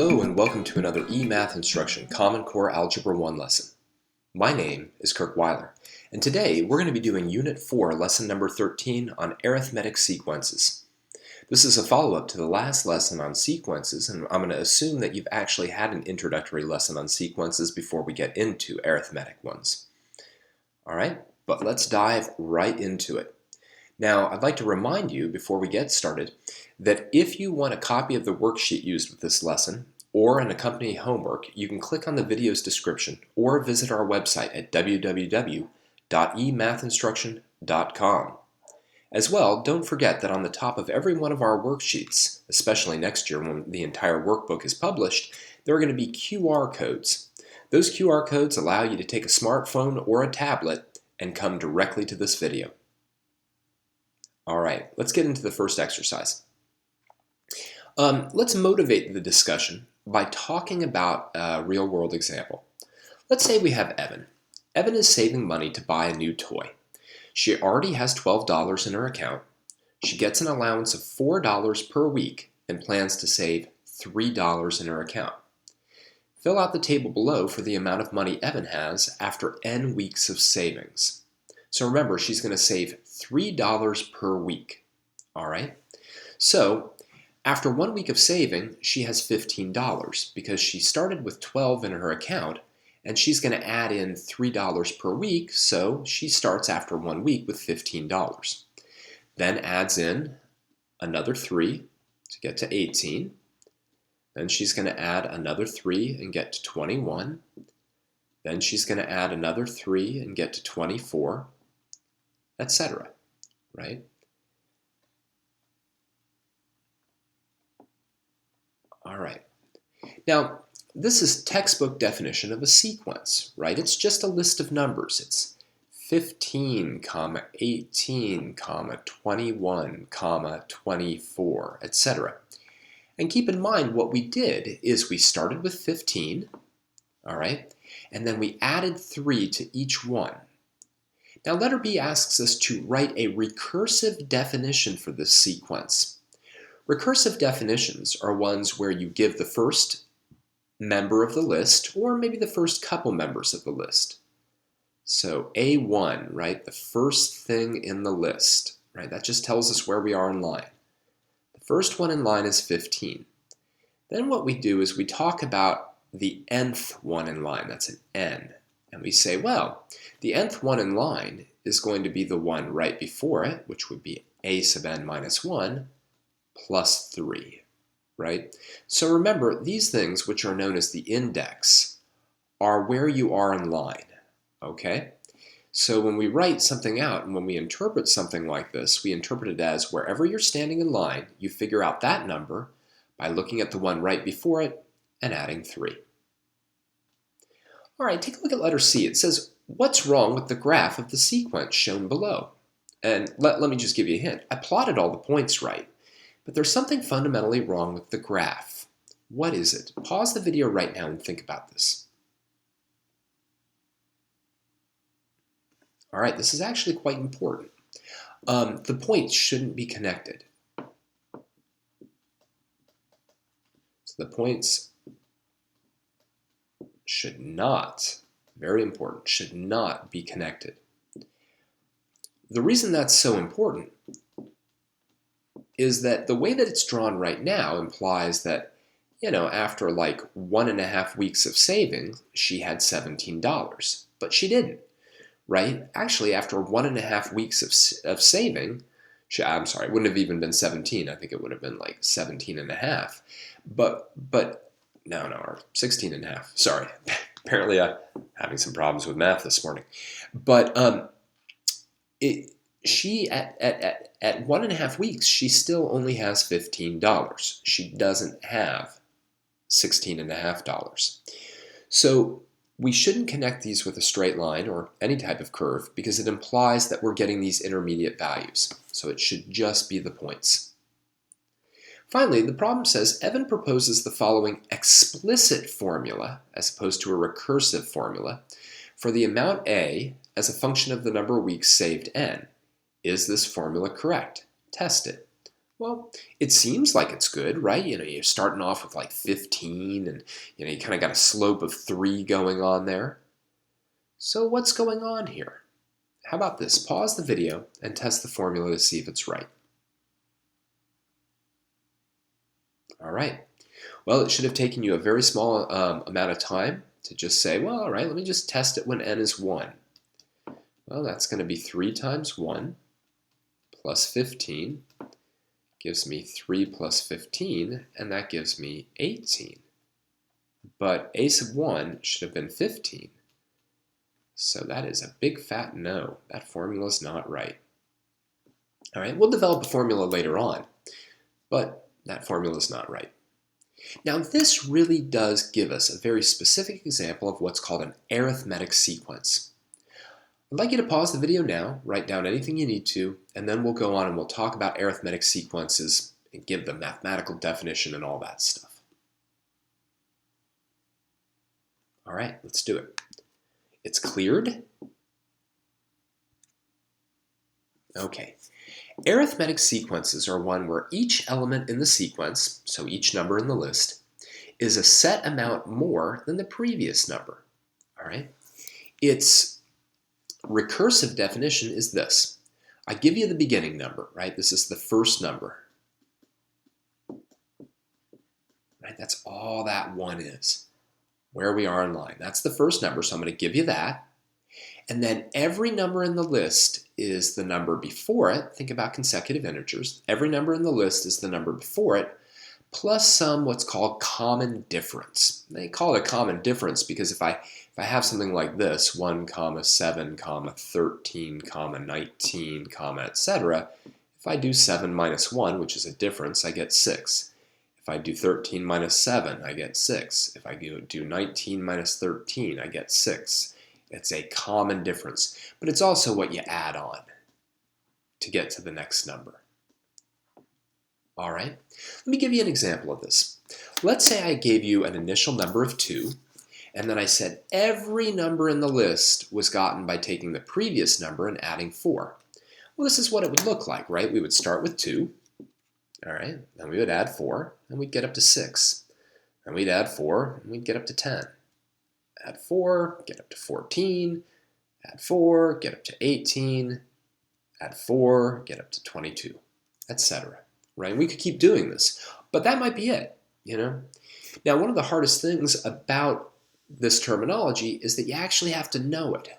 Hello and welcome to another eMathInstruction Common Core Algebra 1 lesson. My name is Kirk Weiler, and today we're going to be doing Unit 4, Lesson number 13 on Arithmetic Sequences. This is a follow-up to the last lesson on sequences, and I'm going to assume that you've actually had an introductory lesson on sequences before we get into arithmetic ones. Alright, but let's dive right into it. Now, I'd like to remind you, before we get started, that if you want a copy of the worksheet used with this lesson, or an accompanying homework, you can click on the video's description or visit our website at www.eMathInstruction.com. As well, don't forget that on the top of every one of our worksheets, especially next year when the entire workbook is published, there are going to be QR codes. Those QR codes allow you to take a smartphone or a tablet and come directly to this video. Alright, let's get into the first exercise. Let's motivate the discussion by talking about a real-world example. Let's say we have Evan. Evan is saving money to buy a new toy. She already has $12 in her account. She gets an allowance of $4 per week and plans to save $3 in her account. Fill out the table below for the amount of money Evan has after n weeks of savings. So remember, she's going to save $3 per week. Alright? So, after 1 week of saving, she has $15 because she started with $12 in her account and she's going to add in $3 per week, so she starts after 1 week with $15. Then adds in another 3 to get to 18. Then she's going to add another 3 and get to 21. Then she's going to add another 3 and get to 24, etc. Right? All right. Now, this is textbook definition of a sequence, right? It's just a list of numbers. It's 15, 18, 21, 24, etc. And keep in mind what we did is we started with 15, all right? And then we added 3 to each one. Now, letter B asks us to write a recursive definition for this sequence. Recursive definitions are ones where you give the first member of the list, or maybe the first couple members of the list. So A1, right, the first thing in the list, right, that just tells us where we are in line. The first one in line is 15. Then what we do is we talk about the nth one in line, that's an n, and we say, well, the nth one in line is going to be the one right before it, which would be a sub n minus 1, plus 3, right? So remember, these things, which are known as the index, are where you are in line, okay? So when we write something out and when we interpret something like this, we interpret it as wherever you're standing in line, you figure out that number by looking at the one right before it and adding 3. All right, take a look at letter C. It says, what's wrong with the graph of the sequence shown below? And let me just give you a hint. I plotted all the points right. But there's something fundamentally wrong with the graph. What is it? Pause the video right now and think about this. All right, this is actually quite important. The points shouldn't be connected. So the points should not, very important, should not be connected. The reason that's so important is that the way that it's drawn right now implies that, after like 1.5 weeks of saving, she had $17. But she didn't, right? Actually, after 1.5 weeks of saving, I'm sorry, it wouldn't have even been 17. I think it would have been like 17.5. But no, or 16.5. Sorry. Apparently I'm having some problems with math this morning. But she, at 1.5 weeks, she still only has $15. She doesn't have $16.5. So we shouldn't connect these with a straight line or any type of curve because it implies that we're getting these intermediate values. So it should just be the points. Finally, the problem says Evan proposes the following explicit formula, as opposed to a recursive formula, for the amount A as a function of the number of weeks saved n. Is this formula correct? Test it. Well, it seems like it's good, right? You're starting off with like 15 and you kind of got a slope of 3 going on there. So what's going on here? How about this? Pause the video and test the formula to see if it's right. All right. Well, it should have taken you a very small amount of time to just say, well, all right, let me just test it when n is 1. Well, that's going to be 3 times 1 plus 15 gives me 3 plus 15, and that gives me 18. But a sub 1 should have been 15. So that is a big fat no. That formula is not right. All right, we'll develop a formula later on, but that formula is not right. Now, this really does give us a very specific example of what's called an arithmetic sequence. I'd like you to pause the video now, write down anything you need to, and then we'll go on and we'll talk about arithmetic sequences and give the mathematical definition and all that stuff. All right, let's do it. It's cleared. Okay. Arithmetic sequences are one where each element in the sequence, so each number in the list, is a set amount more than the previous number. All right? Its recursive definition is this. I give you the beginning number, right? This is the first number. Right? That's all that 1 is, where we are in line. That's the first number, so I'm going to give you that. And then every number in the list is the number before it. Think about consecutive integers. Every number in the list is the number before it, plus some what's called common difference. They call it a common difference because if I have something like this, 1, 7, 13, 19, etc., if I do 7 minus 1, which is a difference, I get 6. If I do 13 minus 7, I get 6. If I do 19 minus 13, I get 6. It's a common difference, but it's also what you add on to get to the next number. All right, let me give you an example of this. Let's say I gave you an initial number of 2, and then I said every number in the list was gotten by taking the previous number and adding 4. Well, this is what it would look like, right? We would start with 2, all right, then we would add 4, and we'd get up to 6. Then we'd add 4, and we'd get up to 10. Add 4, get up to 14, add 4, get up to 18, add 4, get up to 22, etc. Right? We could keep doing this, but that might be it, Now, one of the hardest things about this terminology is that you actually have to know it.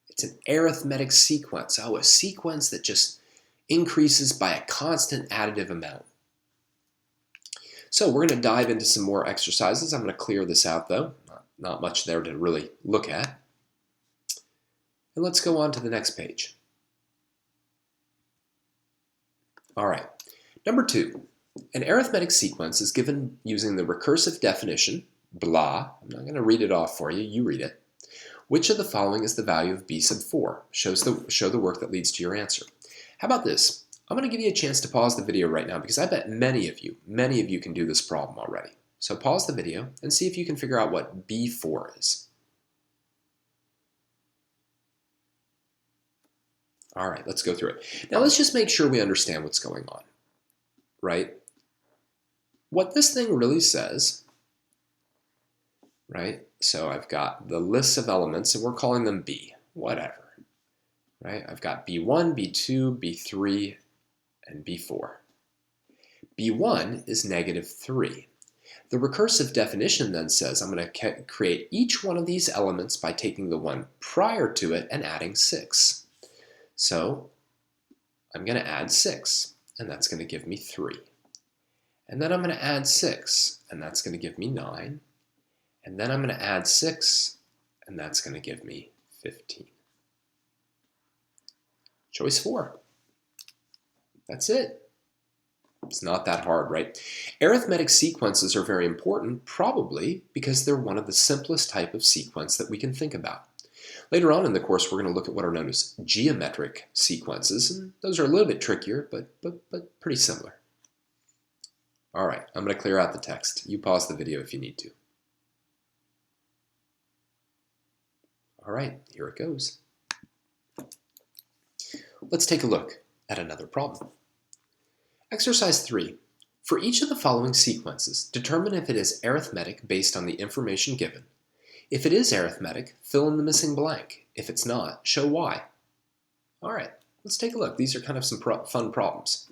It's an arithmetic sequence. Oh, a sequence that just increases by a constant additive amount. So we're going to dive into some more exercises. I'm going to clear this out, though. Not much there to really look at. And let's go on to the next page. All right. Number 2, an arithmetic sequence is given using the recursive definition, blah. I'm not going to read it off for you. You read it. Which of the following is the value of b sub 4? Show the work that leads to your answer. How about this? I'm going to give you a chance to pause the video right now because I bet many of you can do this problem already. So pause the video and see if you can figure out what B4 is. All right, let's go through it. Now let's just make sure we understand what's going on, right? What this thing really says, right? So I've got the lists of elements and we're calling them B, whatever, right? I've got B1, B2, B3, and B4. B1 is -3. The recursive definition then says I'm going to create each one of these elements by taking the one prior to it and adding 6. So I'm going to add 6, and that's going to give me 3. And then I'm going to add 6, and that's going to give me 9. And then I'm going to add 6, and that's going to give me 15. Choice 4. That's it. It's not that hard, right? Arithmetic sequences are very important, probably because they're one of the simplest type of sequence that we can think about. Later on in the course, we're going to look at what are known as geometric sequences, and those are a little bit trickier, but pretty similar. All right, I'm going to clear out the text. You pause the video if you need to. All right, here it goes. Let's take a look at another problem. Exercise 3. For each of the following sequences, determine if it is arithmetic based on the information given. If it is arithmetic, fill in the missing blank. If it's not, show why. All right, let's take a look. These are kind of some fun problems.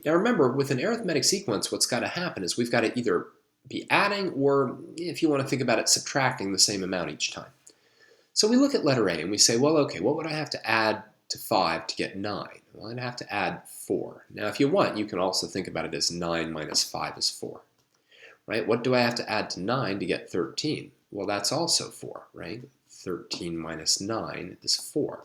Now remember, with an arithmetic sequence, what's got to happen is we've got to either be adding or, if you want to think about it, subtracting the same amount each time. So we look at letter A and we say, well, okay, what would I have to add to 5 to get 9? Well, I'd have to add 4. Now, if you want, you can also think about it as 9 minus 5 is 4. Right? What do I have to add to 9 to get 13? Well, that's also 4, right? 13 minus 9 is 4.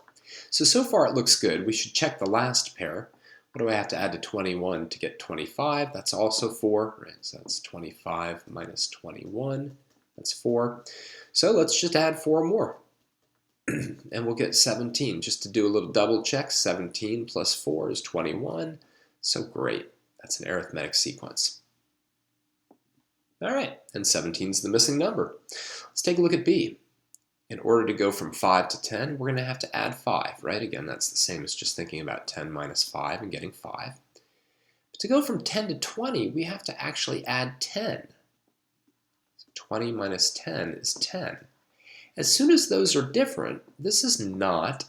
So far it looks good. We should check the last pair. What do I have to add to 21 to get 25? That's also 4, right? So that's 25 minus 21. That's 4. So let's just add 4 more. And we'll get 17. Just to do a little double check, 17 plus 4 is 21. So great. That's an arithmetic sequence. All right, and 17 is the missing number. Let's take a look at B. In order to go from 5 to 10, we're going to have to add 5, right? Again, that's the same as just thinking about 10 minus 5 and getting 5. But to go from 10 to 20, we have to actually add 10. So 20 minus 10 is 10. As soon as those are different, this is not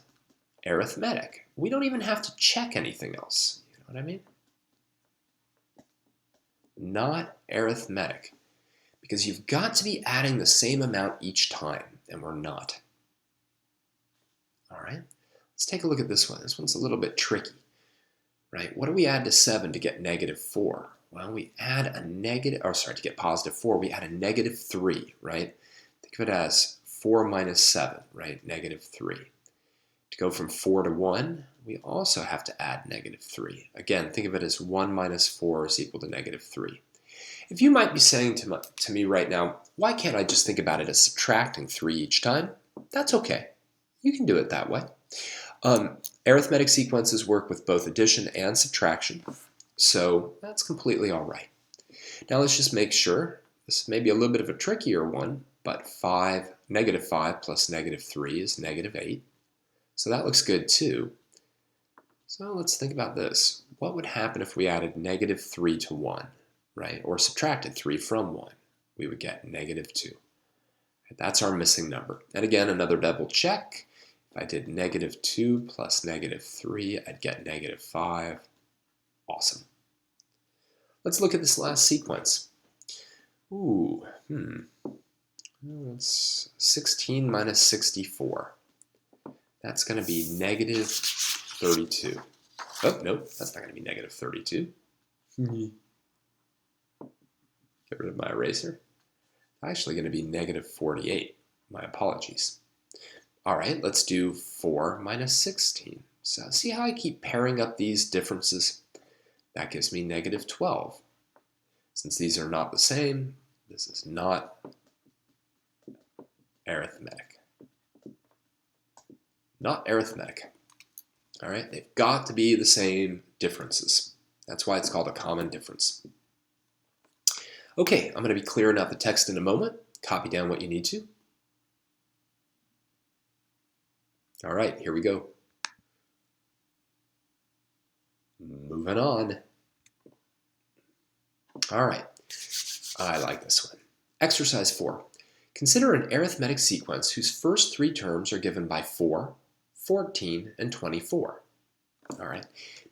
arithmetic. We don't even have to check anything else. You know what I mean? Not arithmetic. Because you've got to be adding the same amount each time, and we're not. All right, let's take a look at this one. This one's a little bit tricky, right? What do we add to 7 to get negative 4? Well, we add a to get positive 4, we add a negative 3, right? Think of it as 4 minus 7, right? Negative 3. To go from 4 to 1, we also have to add negative 3. Again, think of it as 1 minus 4 is equal to negative 3. If you might be saying to me right now, why can't I just think about it as subtracting 3 each time? That's okay. You can do it that way. Arithmetic sequences work with both addition and subtraction, so that's completely all right. Now let's just make sure. This may be a little bit of a trickier one, but negative 5 plus negative 3 is negative 8. So that looks good too. So let's think about this. What would happen if we added negative 3 to 1, right? Or subtracted 3 from 1? We would get negative 2. That's our missing number. And again, another double check. If I did negative 2 plus negative 3, I'd get negative 5. Awesome. Let's look at this last sequence. It's 16 minus 64. That's going to be negative 32. Oh, no, that's not going to be negative 32. Get rid of my eraser. Actually going to be negative 48. My apologies. All right, let's do 4 minus 16. So see how I keep pairing up these differences? That gives me negative 12. Since these are not the same, this is not arithmetic. Not arithmetic. All right, they've got to be the same differences. That's why it's called a common difference. Okay, I'm going to be clearing out the text in a moment. Copy down what you need to. All right, here we go. Moving on. All right, I like this one. Exercise 4. Consider an arithmetic sequence whose first 3 terms are given by 4, 14, and 24. All right,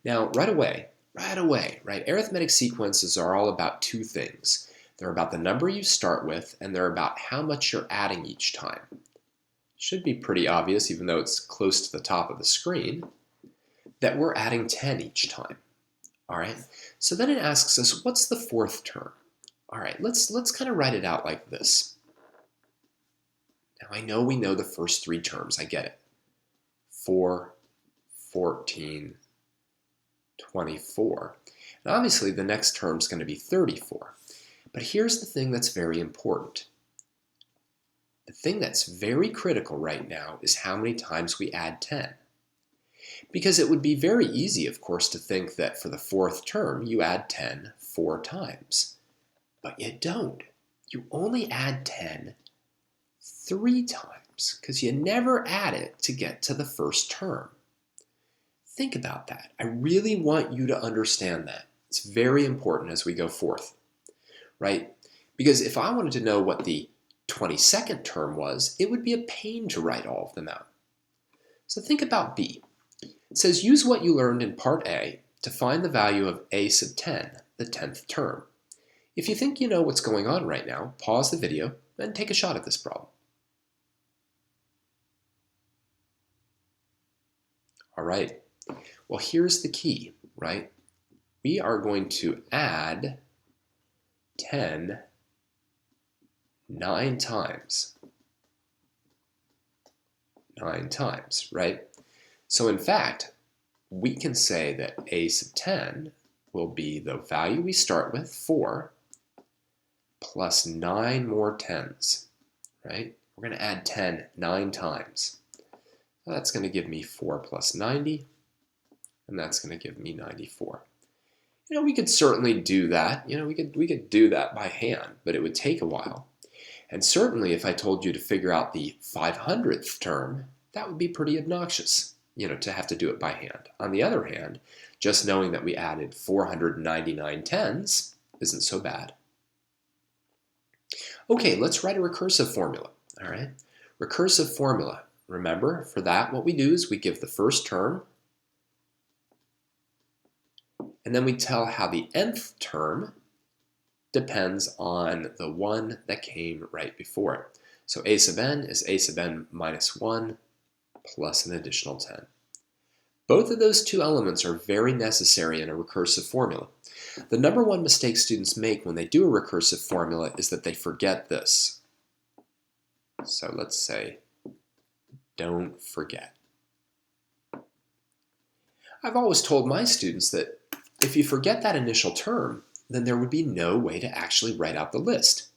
now right away, right? Arithmetic sequences are all about 2 things. They're about the number you start with, and they're about how much you're adding each time. Should be pretty obvious, even though it's close to the top of the screen, that we're adding 10 each time. All right, so then it asks us, what's the 4th term? All right, let's kind of write it out like this. Now I know we know the first 3 terms, I get it. 4, 14, 24. And obviously the next term is going to be 34. But here's the thing that's very important. The thing that's very critical right now is how many times we add 10. Because it would be very easy, of course, to think that for the 4th term you add 10 4 times. But you don't. You only add 10 3 times because you never add it to get to the first term. Think about that. I really want you to understand that. It's very important as we go forth, right? Because if I wanted to know what the 22nd term was, it would be a pain to write all of them out. So think about B. It says use what you learned in part A to find the value of a sub 10, the 10th term. If you think you know what's going on right now, pause the video and take a shot at this problem. All right, well, here's the key, right? We are going to add 10 9 times. 9 times, right? So in fact, we can say that a sub 10 will be the value we start with, 4, plus 9 more 10s, right? We're going to add 10 9 times. So that's going to give me 4 plus 90, and that's going to give me 94. You know, we could certainly do that. You know, we could do that by hand, but it would take a while. And certainly if I told you to figure out the 500th term, that would be pretty obnoxious, you know, to have to do it by hand. On the other hand, just knowing that we added 499 tens isn't so bad. Okay, let's write a recursive formula, all right? Recursive formula. Remember, for that, what we do is we give the first term, and then we tell how the nth term depends on the one that came right before it. So a sub n is a sub n minus 1 plus an additional 10. Both of those two elements are very necessary in a recursive formula. The number one mistake students make when they do a recursive formula is that they forget this. So let's say, don't forget. I've always told my students that if you forget that initial term, then there would be no way to actually write out the list.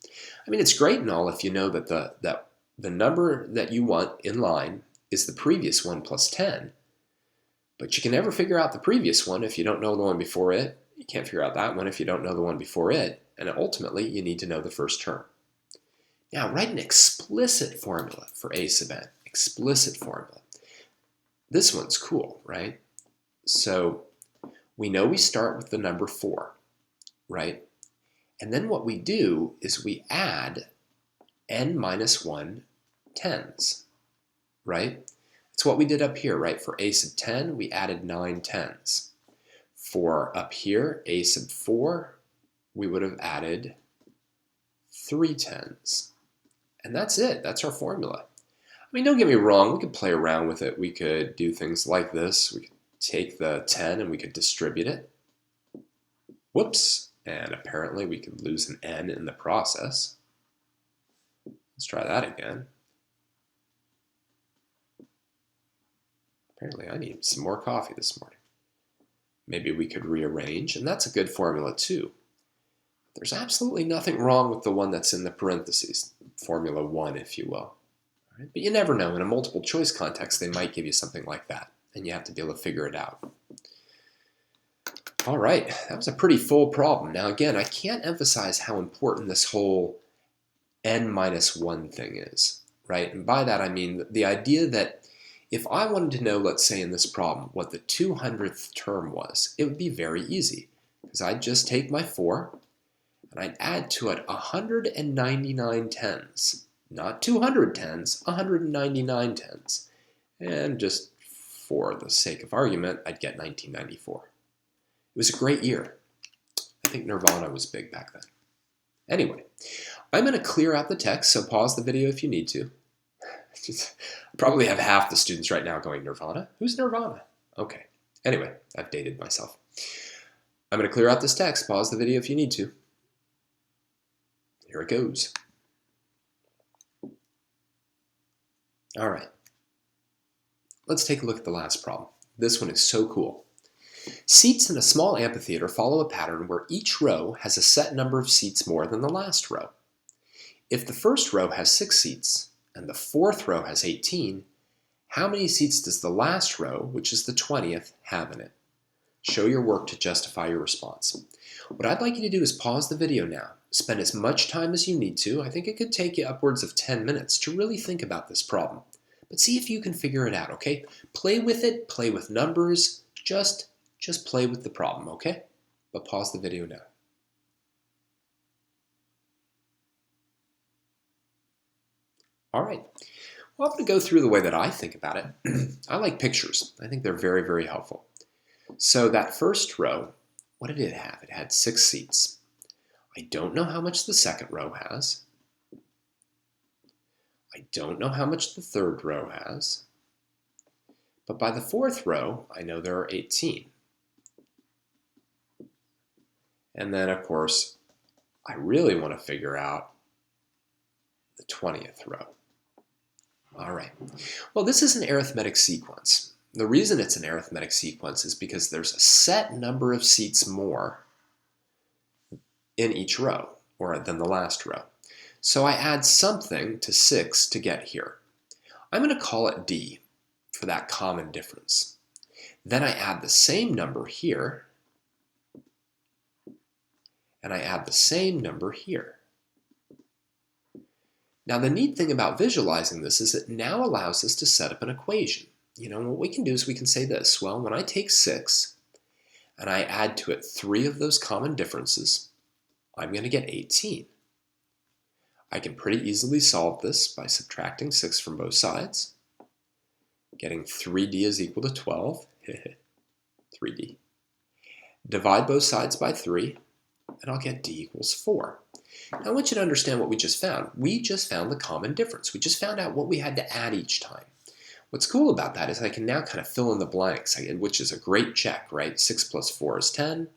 I mean, it's great and all if you know that the number that you want in line is the previous one plus 10, but you can never figure out the previous one if you don't know the one before it. You can't figure out that one if you don't know the one before it, and ultimately you need to know the first term. Now write an explicit formula for a sub n. Explicit formula. This one's cool, right? So we know we start with the number 4, right? And then what we do is we add n minus 1 tens, right? It's what we did up here, right? For a sub 10, we added 9 tens. For up here, a sub 4, we would have added 3 tens. And that's it. That's our formula. I mean, don't get me wrong. We could play around with it. We could do things like this. We could take the 10 and we could distribute it. Whoops. And apparently we could lose an n in the process. Let's try that again. Apparently I need some more coffee this morning. Maybe we could rearrange, and that's a good formula too. There's absolutely nothing wrong with the one that's in the parentheses, formula 1, if you will. Right? But you never know. In a multiple choice context, they might give you something like that, and you have to be able to figure it out. All right, that was a pretty full problem. Now again, I can't emphasize how important this whole n minus 1 thing is, right? And by that I mean the idea that if I wanted to know, let's say in this problem, what the 200th term was, it would be very easy, because I'd just take my 4, and I'd add to it 199 tens. Not 200 tens, 199 tens. And just for the sake of argument, I'd get 1994. It was a great year. I think Nirvana was big back then. Anyway, I'm going to clear out the text, so pause the video if you need to. I probably have half the students right now going, Nirvana? Who's Nirvana? Okay. Anyway, I've dated myself. I'm going to clear out this text. Pause the video if you need to. Here it goes. All right. Let's take a look at the last problem. This one is so cool. Seats in a small amphitheater follow a pattern where each row has a set number of seats more than the last row. If the first row has 6 seats and the fourth row has 18, how many seats does the last row, which is the 20th, have in it? Show your work to justify your response. What I'd like you to do is pause the video now. Spend as much time as you need to. I think it could take you upwards of 10 minutes to really think about this problem. But see if you can figure it out, okay? Play with it, play with numbers, just play with the problem, okay? but pause the video now. All right, well, I'm going to go through the way that I think about it. I like pictures. I think they're very, very helpful. So that first row, what did it have? It had 6 seats. I don't know how much the second row has. I don't know how much the third row has. But by the fourth row, I know there are 18. And then, of course, I really want to figure out the 20th row. All right. Well, this is an arithmetic sequence. The reason it's an arithmetic sequence is because there's a set number of seats more in each row, or than the last row. So I add something to 6 to get here. I'm going to call it D for that common difference. Then I add the same number here, and I add the same number here. Now the neat thing about visualizing this is it now allows us to set up an equation. You know, what we can do is we can say this, well, when I take 6 and I add to it 3 of those common differences, I'm going to get 18. I can pretty easily solve this by subtracting 6 from both sides, getting 3D is equal to 12, 3D. Divide both sides by 3, and I'll get D equals 4. Now I want you to understand what we just found. We just found the common difference. We just found out what we had to add each time. What's cool about that is I can now kind of fill in the blanks, which is a great check, right? 6 plus 4 is 10,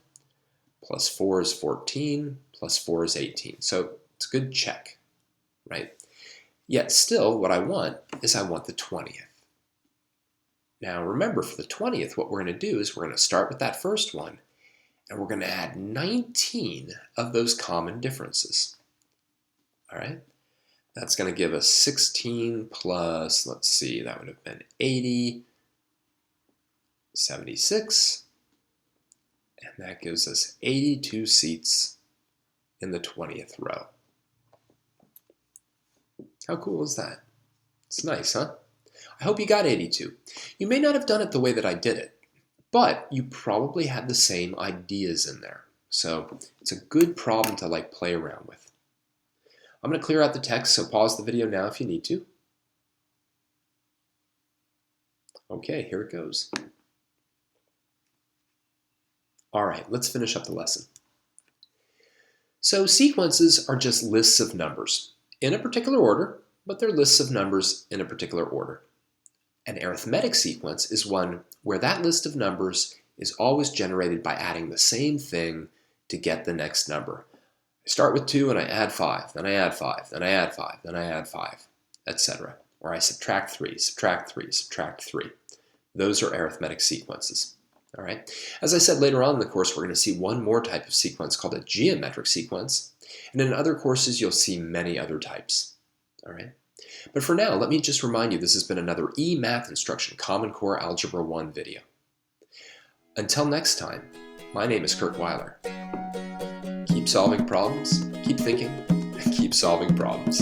plus 4 is 14, plus 4 is 18. So it's a good check, right? Yet still, what I want is I want the 20th. Now remember, for the 20th, what we're going to do is we're going to start with that first one, and we're going to add 19 of those common differences. All right? That's going to give us 16 plus, let's see, that would have been 80, 76, and that gives us 82 seats in the 20th row. How cool is that? It's nice, huh? I hope you got 82. You may not have done it the way that I did it, but you probably had the same ideas in there. So it's a good problem to play around with. I'm going to clear out the text, so pause the video now if you need to. Okay, here it goes. All right, let's finish up the lesson. So sequences are just lists of numbers in a particular order, but they're lists of numbers in a particular order. An arithmetic sequence is one where that list of numbers is always generated by adding the same thing to get the next number. I start with 2 and I add 5, then I add 5, then I add 5, then I add 5, etc. Or I subtract 3, subtract 3, subtract 3. Those are arithmetic sequences. All right. As I said, later on in the course, we're going to see one more type of sequence called a geometric sequence. And in other courses, you'll see many other types. All right. But for now, let me just remind you, this has been another eMathInstruction Common Core Algebra 1 video. Until next time, my name is Kurt Weiler. Keep solving problems, keep thinking, and keep solving problems.